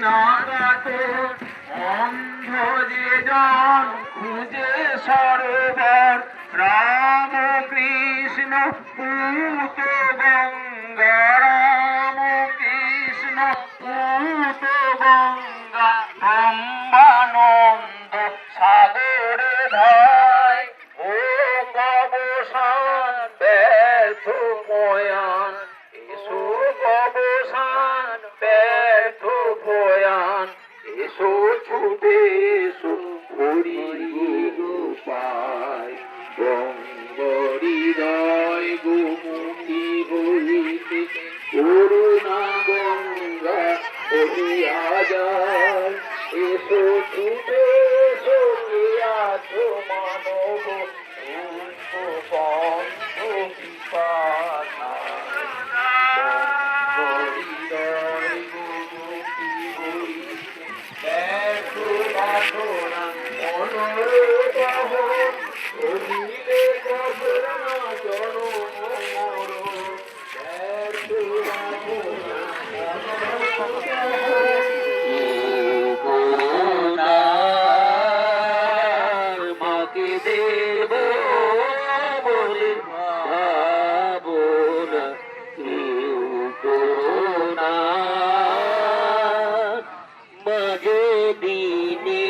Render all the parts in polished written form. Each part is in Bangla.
নাগাত অন্ধ যে জন খুঁজে সরোবর রাম কৃষ্ণ পুত গঙ্গা রাম কৃষ্ণ পুত গঙ্গা ব্রহ্মানন্দ সাগরে ধায় ও গবসান ব্যর্থ পয়ান এসো গবসান ব্যর্থ পয়ান এসো ছুটে এসো হরি গোপায় গঙ্গ হৃদয় গোমুখী হইতে করুণা গঙ্গা বহিয়া যায় এসো ছুটে এসো কে আছো মানব পন্থ বিপাশা হৃদয় গোমুখী হইতে ব্যর্থ বাসনা মনোরহ করিলে কখনো জনম মরণ ব্যর্থ বাসনা মাকে দেব বলে ভাবনা কেউ করোনা মাঝে দিনে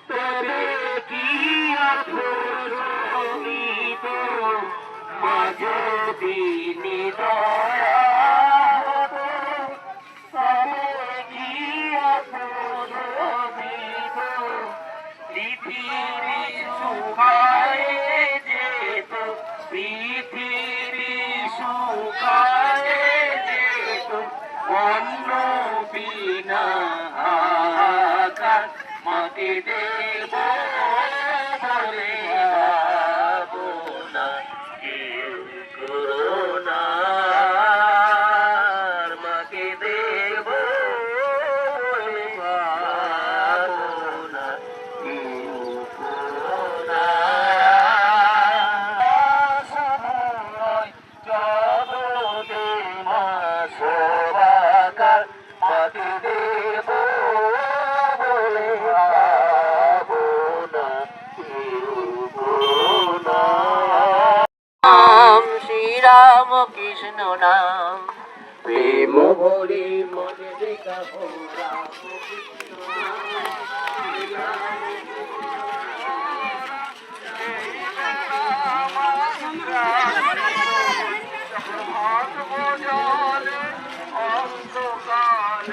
তবে কি আফসোস মাঝে দিনে পৃথিবী শুকায় যেত পৃথিবী শুকায় যেত অন্য বিনা আকাশ মাকে দেব বলে ভাবনা কেউ করোনা মাকে দেব বলে ভাবনা কেউ করোনা জগতে মা শোভাকার মাকে দেব বলে ভাবনা কেউ করোনা নাম শ্রীরাম কৃষ্ণ নাম প্রেম ভরে মনে দেখা রাম কৃষ্ণ অন্ধকাল